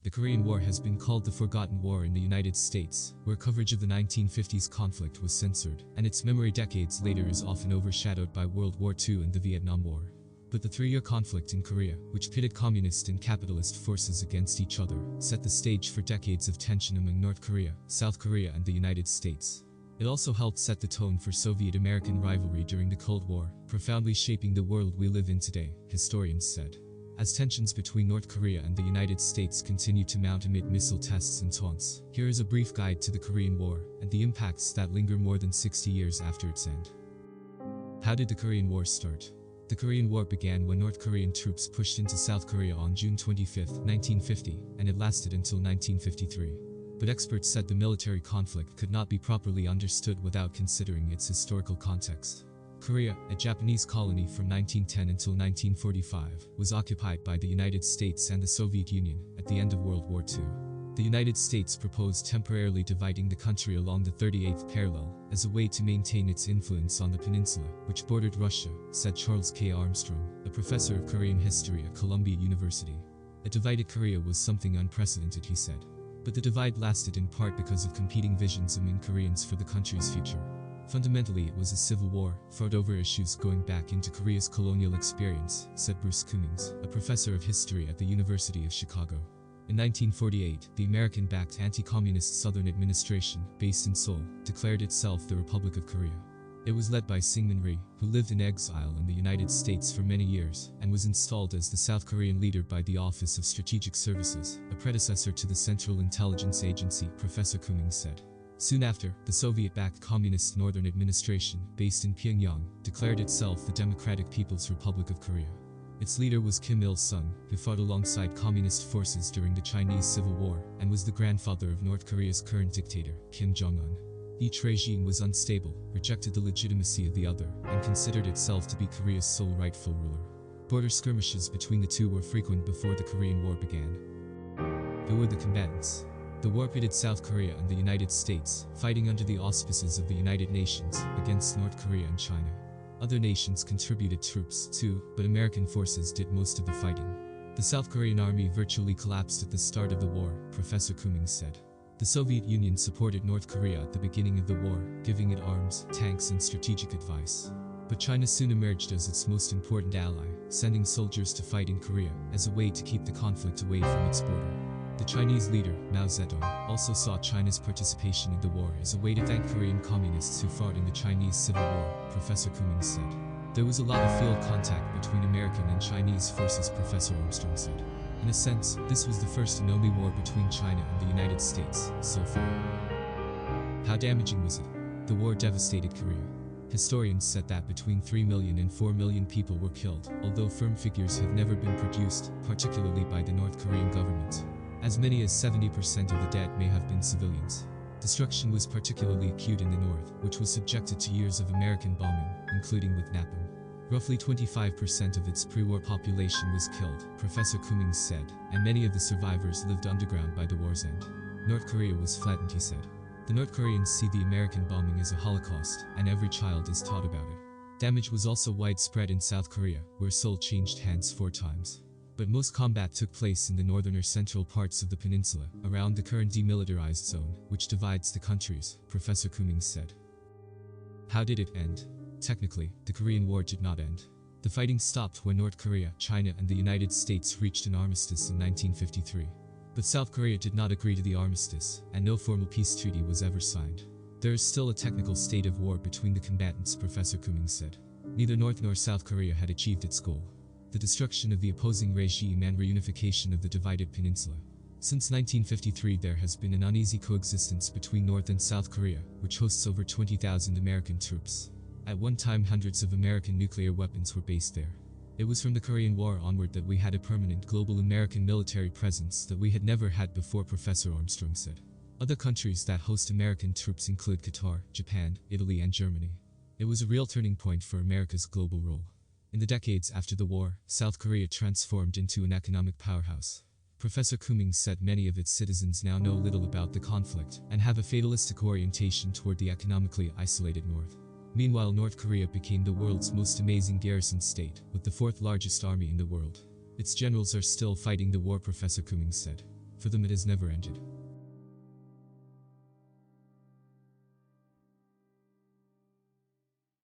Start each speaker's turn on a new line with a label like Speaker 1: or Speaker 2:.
Speaker 1: The Korean War has been called the Forgotten War in the United States, where coverage of the 1950s conflict was censored, and its memory decades later is often overshadowed by World War II and the Vietnam War. But the three-year conflict in Korea, which pitted communist and capitalist forces against each other, set the stage for decades of tension among North Korea, South Korea and the United States. It also helped set the tone for Soviet-American rivalry during the Cold War, profoundly shaping the world we live in today, historians said. As tensions between North Korea and the United States continue to mount amid missile tests and taunts, here is a brief guide to the Korean War and the impacts that linger more than 60 years after its end. How did the Korean War start? The Korean War began when North Korean troops pushed into South Korea on June 25, 1950, and it lasted until 1953. But experts said the military conflict could not be properly understood without considering its historical context. Korea, a Japanese colony from 1910 until 1945, was occupied by the United States and the Soviet Union at the end of World War II. The United States proposed temporarily dividing the country along the 38th parallel as a way to maintain its influence on the peninsula, which bordered Russia, said Charles K. Armstrong, a professor of Korean history at Columbia University. A divided Korea was something unprecedented, he said. But the divide lasted in part because of competing visions among Koreans for the country's future. Fundamentally, it was a civil war, fought over issues going back into Korea's colonial experience, said Bruce Cummings, a professor of history at the University of Chicago. In 1948, the American-backed anti-communist Southern administration, based in Seoul, declared itself the Republic of Korea. It was led by Syngman Rhee, who lived in exile in the United States for many years, and was installed as the South Korean leader by the Office of Strategic Services, a predecessor to the Central Intelligence Agency, Professor Cummings said. Soon after, the Soviet-backed Communist Northern Administration, based in Pyongyang, declared itself the Democratic People's Republic of Korea. Its leader was Kim Il-sung, who fought alongside communist forces during the Chinese Civil War, and was the grandfather of North Korea's current dictator, Kim Jong-un. Each regime was unstable, rejected the legitimacy of the other, and considered itself to be Korea's sole rightful ruler. Border skirmishes between the two were frequent before the Korean War began. Who were the combatants? The war pitted South Korea and the United States, fighting under the auspices of the United Nations, against North Korea and China. Other nations contributed troops, too, but American forces did most of the fighting. The South Korean army virtually collapsed at the start of the war, Professor Cummings said. The Soviet Union supported North Korea at the beginning of the war, giving it arms, tanks and strategic advice. But China soon emerged as its most important ally, sending soldiers to fight in Korea, as a way to keep the conflict away from its border. The Chinese leader, Mao Zedong, also saw China's participation in the war as a way to thank Korean communists who fought in the Chinese Civil War, Professor Cummings said. There was a lot of field contact between American and Chinese forces, Professor Armstrong said. In a sense, this was the first and only war between China and the United States, so far. How damaging was it? The war devastated Korea. Historians said that between 3 million and 4 million people were killed, although firm figures have never been produced, particularly by the North Korean government. As many as 70% of the dead may have been civilians. Destruction was particularly acute in the north, which was subjected to years of American bombing, including with napalm. Roughly 25% of its pre-war population was killed, Professor Cummings said, and many of the survivors lived underground by the war's end. North Korea was flattened, he said. The North Koreans see the American bombing as a Holocaust, and every child is taught about it. Damage was also widespread in South Korea, where Seoul changed hands 4 times. But most combat took place in the northern or central parts of the peninsula, around the current demilitarized zone, which divides the countries, Professor Cummings said. How did it end? Technically, the Korean War did not end. The fighting stopped when North Korea, China and the United States reached an armistice in 1953. But South Korea did not agree to the armistice, and no formal peace treaty was ever signed. There is still a technical state of war between the combatants, Professor Cummings said. Neither North nor South Korea had achieved its goal: the destruction of the opposing regime and reunification of the divided peninsula. Since 1953, there has been an uneasy coexistence between North and South Korea, which hosts over 20,000 American troops. At one time, hundreds of American nuclear weapons were based there. It was from the Korean War onward that we had a permanent global American military presence that we had never had before, Professor Armstrong said. Other countries that host American troops include Qatar, Japan, Italy and Germany. It was a real turning point for America's global role. In the decades after the war, South Korea transformed into an economic powerhouse. Professor Cummings said many of its citizens now know little about the conflict and have a fatalistic orientation toward the economically isolated North. Meanwhile, North Korea became the world's most amazing garrison state, with the 4th largest army in the world. Its generals are still fighting the war, Professor Cummings said. For them it has never ended.